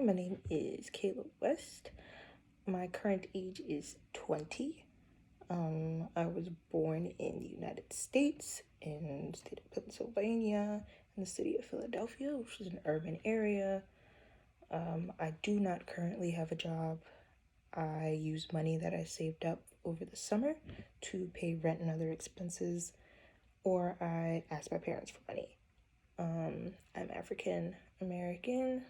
my name is Kayla West. My current age is 20. I was born in the United States, in the state of Pennsylvania, in the city of Philadelphia, which is an urban area. I do not currently have a job. I use money that I saved up over the summer to pay rent and other expenses, or I ask my parents for money. I'm African American.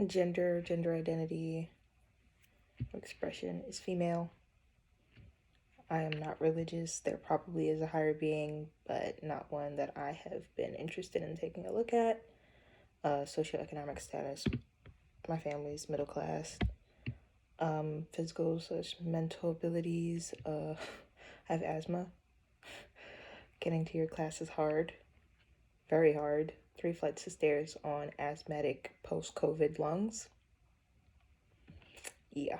Gender identity expression is female. I am not religious. There probably is a higher being, but not one that I have been interested in taking a look at. Socioeconomic status, my family's middle class. Physical / mental abilities. I have asthma. Getting to your class is hard. Very hard. 3 flights of stairs on asthmatic post-COVID lungs. Yeah.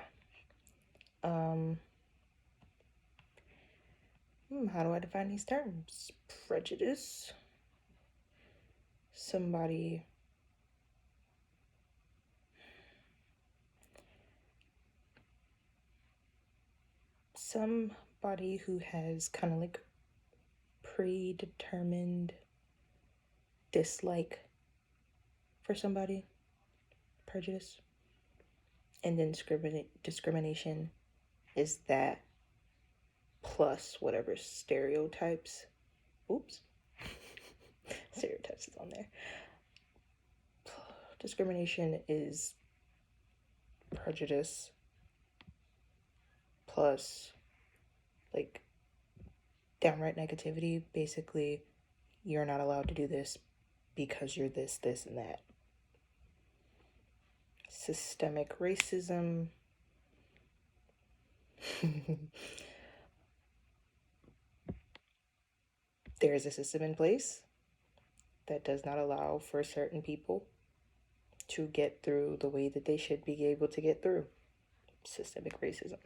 How do I define these terms? Prejudice. Somebody who has kind of like predetermined dislike for somebody. Prejudice. And then discrimination is that plus whatever stereotypes. Stereotypes is on there. Discrimination is prejudice plus like downright negativity. Basically, you're not allowed to do this because you're this, and that. Systemic racism. There is a system in place that does not allow for certain people to get through the way that they should be able to get through. Systemic racism.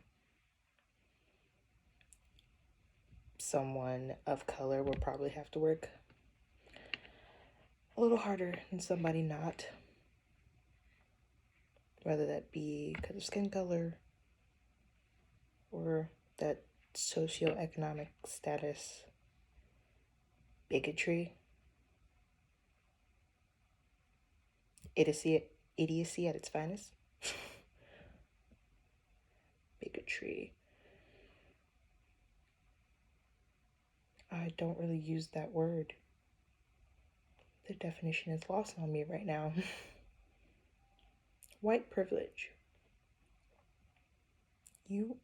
Someone of color will probably have to work a little harder than somebody not. Whether that be because of skin color or that socioeconomic status, bigotry, idiocy at its finest. Bigotry. I don't really use that word. The definition is lost on me right now. White privilege. You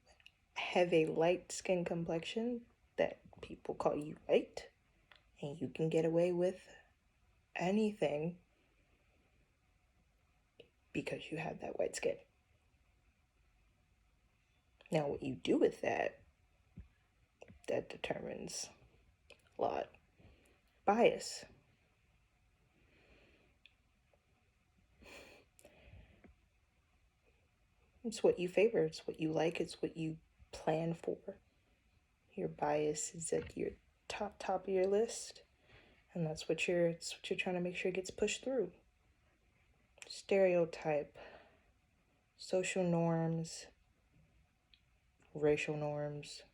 have a light skin complexion that people call you white, and you can get away with anything because you have that white skin. Now, what you do with that determines a lot. Bias. It's what you favor, it's what you like, it's what you plan for. Your bias is at your top of your list, and that's what you're trying to make sure gets pushed through. Stereotype, social norms, racial norms,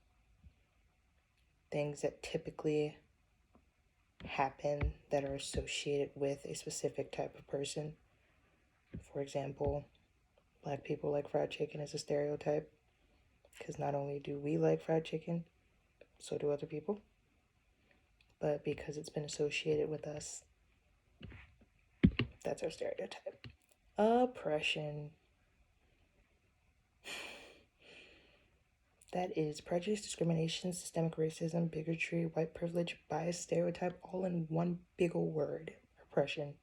things that typically happen that are associated with a specific type of person. For example, Black people like fried chicken is a stereotype, because not only do we like fried chicken, so do other people, but because it's been associated with us, that's our stereotype. Oppression. That is prejudice, discrimination, systemic racism, bigotry, white privilege, bias, stereotype, all in one big ol' word. Oppression.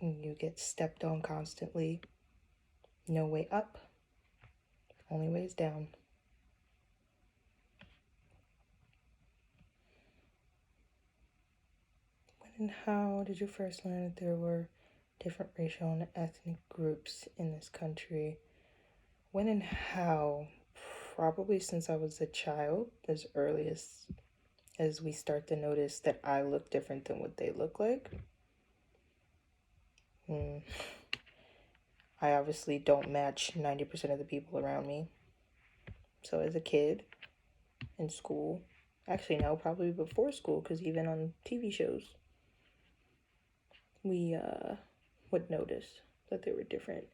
You get stepped on constantly. No way up. Only ways down. When and how did you first learn that there were different racial and ethnic groups in this country? When and how? Probably since I was a child, as early as we start to notice that I look different than what they look like. Mm. I obviously don't match 90% of the people around me. So as a kid in school, actually no, probably before school, because even on TV shows, we would notice that there were different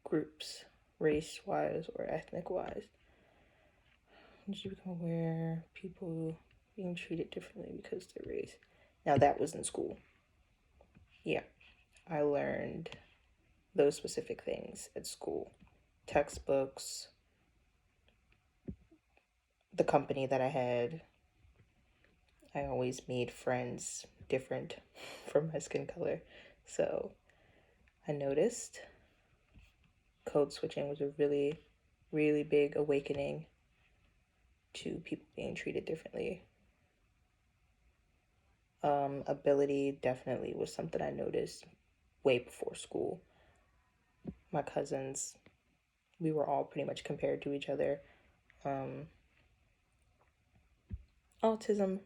groups, race-wise or ethnic-wise. Did you become aware people being treated differently because of their race? Now that was in school. Yeah, I learned those specific things at school. Textbooks, the company that I had. I always made friends different from my skin color. So I noticed code switching was a really, really big awakening to people being treated differently. Ability definitely was something I noticed way before school. My cousins, we were all pretty much compared to each other. Autism,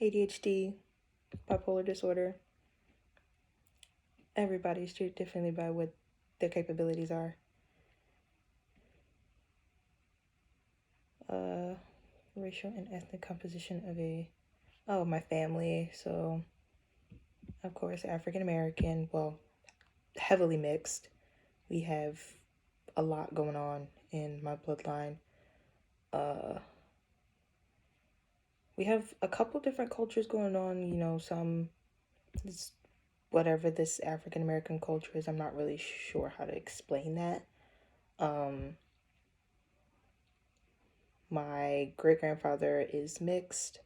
ADHD, bipolar disorder. Everybody's treated differently by what their capabilities are. Racial and ethnic composition of my family. So, of course, African American, well, heavily mixed. We have a lot going on in my bloodline. We have a couple different cultures going on, some whatever this African American culture is, I'm not really sure how to explain that. My great grandfather is mixed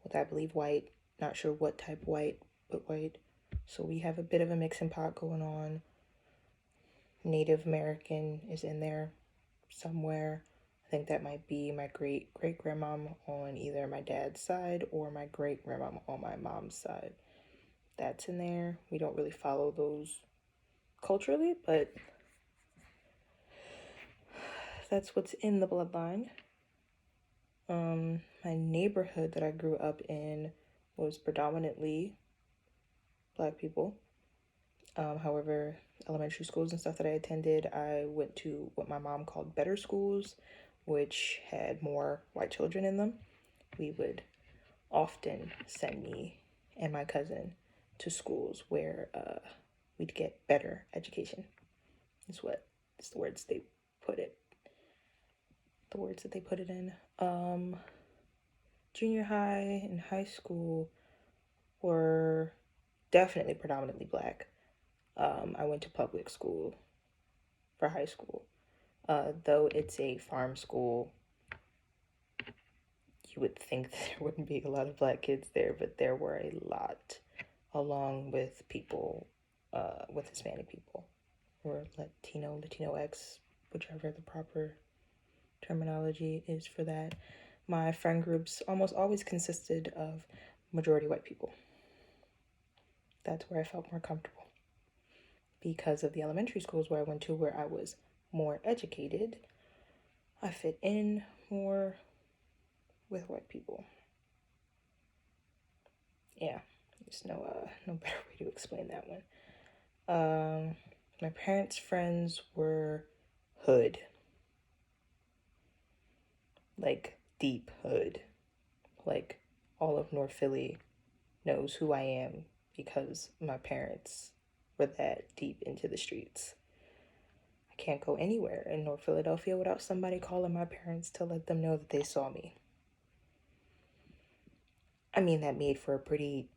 with, I believe, white. Not sure what type white, but white. So we have a bit of a mixing pot going on. Native American is in there somewhere. I think that might be my great great grandmom on either my dad's side or my great grandmom on my mom's side. That's in there. We don't really follow those culturally, but that's what's in the bloodline. My neighborhood that I grew up in was predominantly Black people. However, elementary schools and stuff that I attended, I went to what my mom called better schools, which had more white children in them. We would often send me and my cousin to schools where we'd get better education. It's the words they put it. The words that they put it in. Junior high and high school were definitely predominantly Black. I went to public school for high school. Though it's a farm school, you would think that there wouldn't be a lot of Black kids there, but there were a lot, along with people, with Hispanic people, or Latinx, whichever the proper terminology is for that. My friend groups almost always consisted of majority white people. That's where I felt more comfortable. Because of the elementary schools where I went to, where I was more educated, I fit in more with white people. Yeah, there's no better way to explain that one. My parents' friends were hood, like deep hood, like all of North Philly knows who I am because my parents were that deep into the streets. I can't go anywhere in North Philadelphia without somebody calling my parents to let them know that they saw me. I mean, that made for a pretty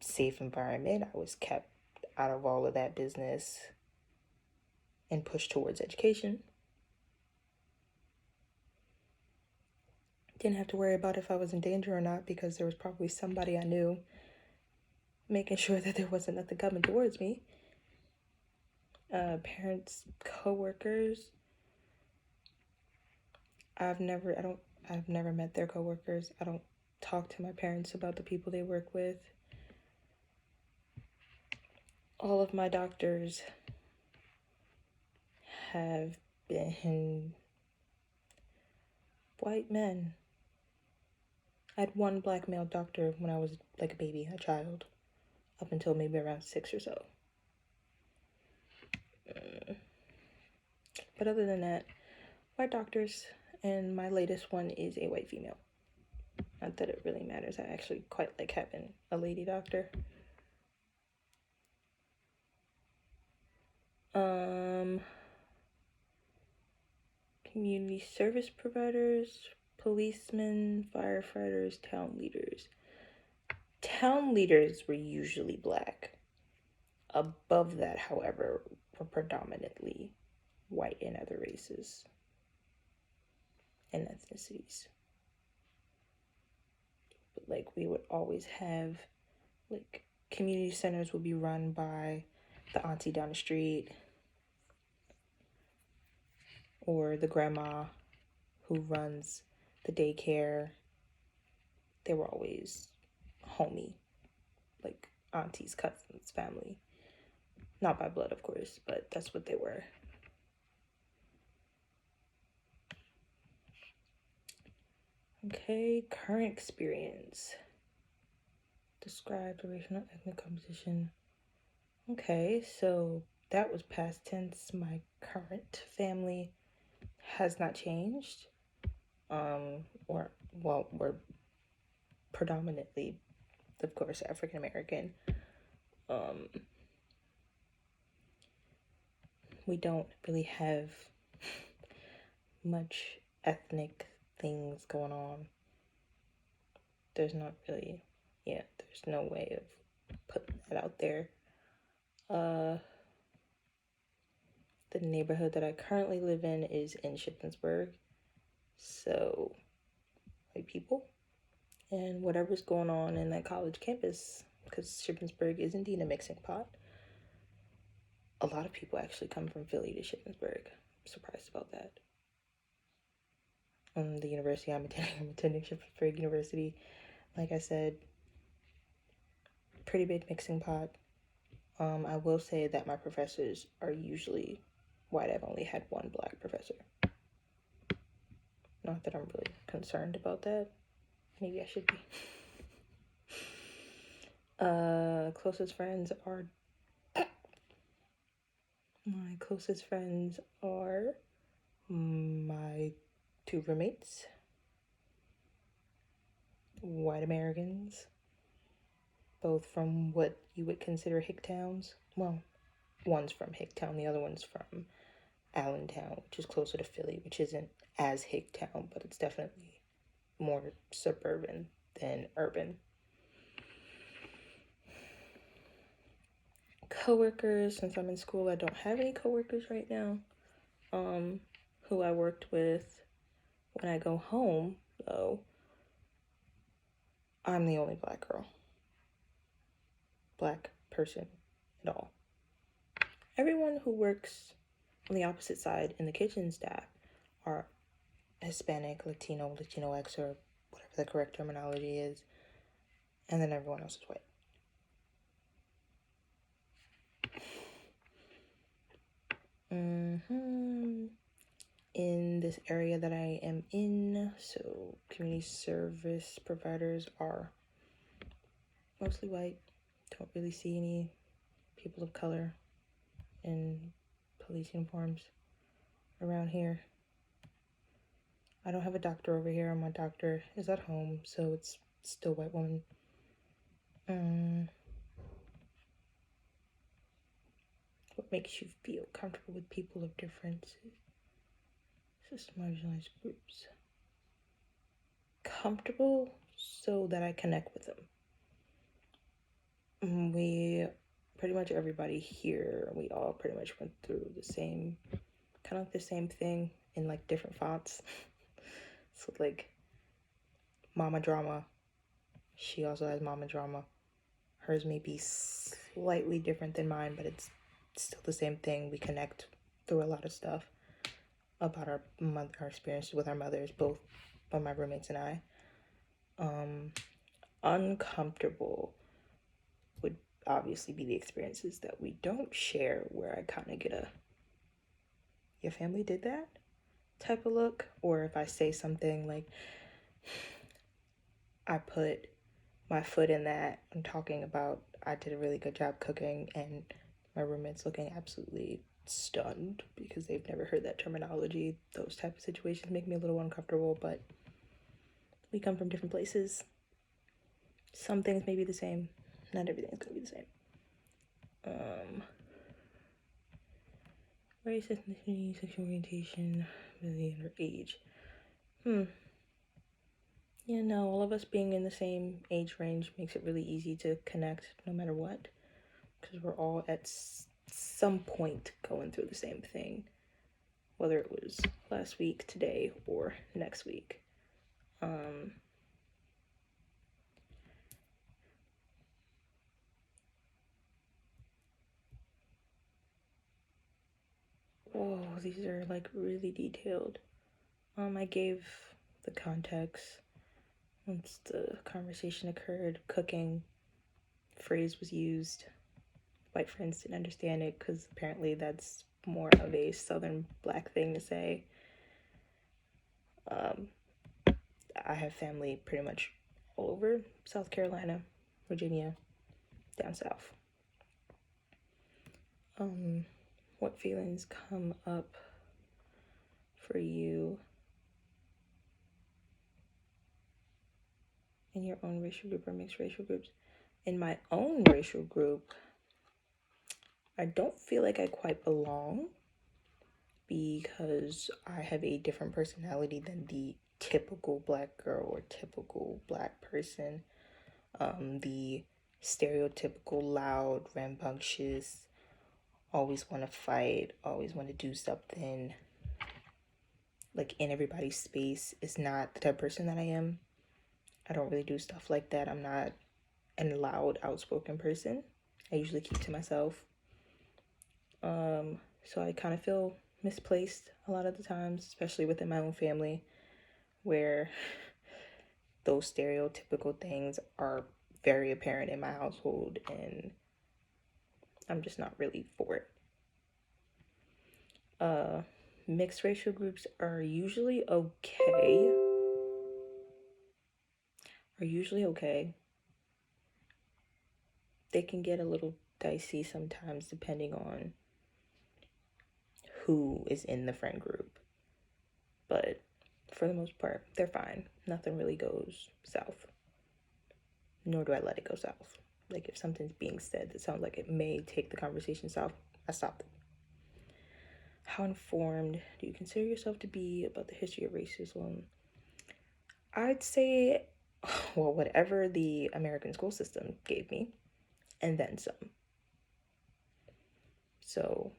safe environment. I was kept out of all of that business and pushed towards education. Didn't have to worry about if I was in danger or not because there was probably somebody I knew making sure that there wasn't nothing coming towards me. Parents, co-workers. I've never met their co-workers. I don't talk to my parents about the people they work with. All of my doctors have been white men. I had one black male doctor when I was like a baby, a child, up until maybe around 6 or so. But other than that, white doctors, and my latest one is a white female. Not that it really matters. I actually quite like having a lady doctor. Community service providers, policemen, firefighters, town leaders. Town leaders were usually black. Above that, however, were predominantly white and other races and ethnicities. But like we would always have like community centers would be run by the auntie down the street or the grandma who runs the daycare. They were always homey, like aunties, cousins, family. Not by blood, of course, but that's what they were. Okay, current experience. Describe the racial and ethnic composition. Okay, so that was past tense. My current family has not changed. We're predominantly, of course, African American. We don't really have much ethnic things going on. There's not really, there's no way of putting that out there. The neighborhood that I currently live in is in Shippensburg. So, white people. And whatever's going on in that college campus, because Shippensburg is indeed a mixing pot. A lot of people actually come from Philly to Shippensburg. I'm surprised about that. The university I'm attending Shippensburg University. Like I said, pretty big mixing pot. I will say that my professors are usually white. I've only had one black professor. Not that I'm really concerned about that. Maybe I should be. Closest friends are my closest friends are my 2 roommates, white Americans, both from what you would consider hick towns. Well, one's from Hicktown, the other one's from Allentown, which is closer to Philly, which isn't as Hicktown, but it's definitely more suburban than urban. Coworkers, since I'm in school, I don't have any coworkers right now. Who I worked with. When I go home, though, I'm the only black girl. Black person at all. Everyone who works on the opposite side in the kitchen staff are Hispanic, Latino, Latinx, or whatever the correct terminology is. And then everyone else is white. In this area that I am in, so community service providers are mostly white. Don't really see any people of color in police uniforms around here. I don't have a doctor over here, and my doctor is at home, so it's still white woman. What makes you feel comfortable with people of differences? Just marginalized groups. Comfortable so that I connect with them. We pretty much everybody here, we all pretty much went through the same, kind of like the same thing in like different fonts. So like Mama Drama, she also has Mama Drama. Hers may be slightly different than mine, but it's still the same thing. We connect through a lot of stuff about our experiences with our mothers, both by my roommates and I. Uncomfortable would obviously be the experiences that we don't share, where I kind of get a your family did that type of look. Or if I say something like, I put my foot in that, I'm talking about I did a really good job cooking, and my roommate's looking absolutely stunned because they've never heard that terminology. Those type of situations make me a little uncomfortable, but we come from different places. Some things may be the same. Not everything's gonna be the same. Race, ethnicity, sexual orientation, religion, or age. Yeah, no, all of us being in the same age range makes it really easy to connect no matter what, because we're all at some point going through the same thing, whether it was last week, today, or next week. Oh, these are like really detailed. I gave the context once the conversation occurred. Cooking phrase was used. White friends didn't understand it because apparently that's more of a Southern Black thing to say. I have family pretty much all over South Carolina, Virginia, down south. What feelings come up for you in your own racial group or mixed racial groups? In my own racial group, I don't feel like I quite belong because I have a different personality than the typical Black girl or typical Black person. The stereotypical loud, rambunctious, always want to fight, always want to do something, like in everybody's space is not the type of person that I am. I don't really do stuff like that. I'm not a loud, outspoken person. I usually keep to myself. So I kind of feel misplaced a lot of the times, especially within my own family, where those stereotypical things are very apparent in my household, and I'm just not really for it. Mixed racial groups are usually okay. They can get a little dicey sometimes depending on who is in the friend group. But for the most part, they're fine. Nothing really goes south. Nor do I let it go south. Like if something's being said that sounds like it may take the conversation south, I stop it. How informed do you consider yourself to be about the history of racism? I'd say, well, whatever the American school system gave me, and then some. So,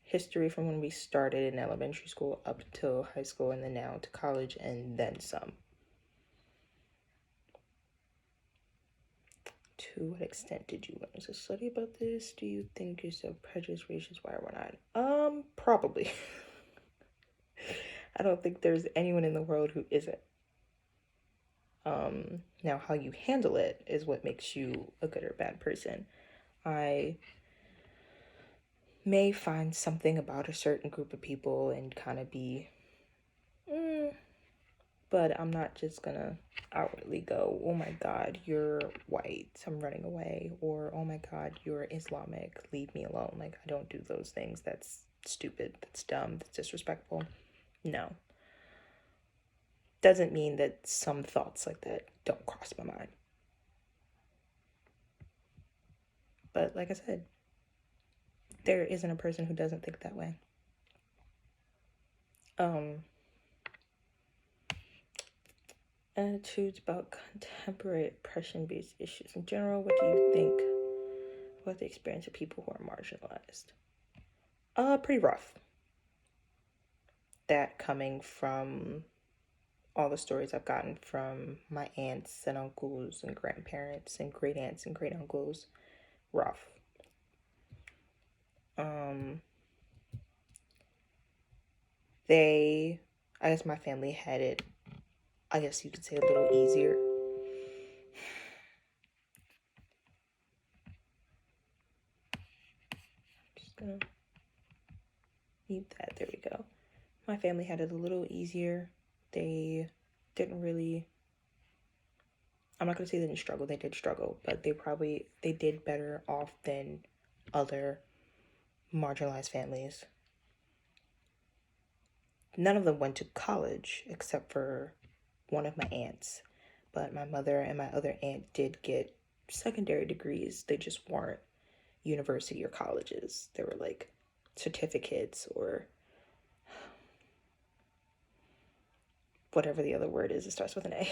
history from when we started in elementary school up till high school, and then now to college, and then some. To what extent did you learn to study about this? Do you think you're so prejudiced, racist, why or not? Probably. I don't think there's anyone in the world who isn't. Now how you handle it is what makes you a good or bad person. I may find something about a certain group of people and kind of be, but I'm not just gonna outwardly go, oh my God, you're white, so I'm running away, or oh my God, you're Islamic, leave me alone. Like, I don't do those things. That's stupid, that's dumb, that's disrespectful. No. Doesn't mean that some thoughts like that don't cross my mind. But like I said, there isn't a person who doesn't think that way. Attitudes about contemporary oppression-based issues in general. What do you think about the experience of people who are marginalized? Pretty rough. That coming from all the stories I've gotten from my aunts and uncles and grandparents and great aunts and great uncles. Rough. I guess my family had it, I guess you could say, a little easier. Just gonna Need that. There we go. My family had it a little easier. They didn't really, I'm not going to say they didn't struggle. They did struggle, but they did better off than other marginalized families. None of them went to college except for one of my aunts. But my mother and my other aunt did get secondary degrees. They just weren't university or colleges. They were like certificates or whatever the other word is. It starts with an A.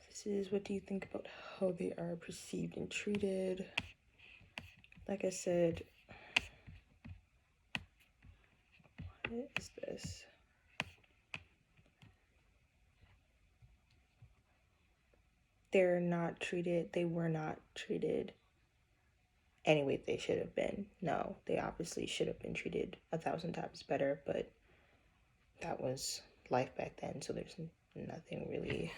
This is, what do you think about how they are perceived and treated? Like I said, what is this? They were not treated any way they should have been. No, they obviously should have been treated 1,000 times better, but that was life back then, so there's nothing really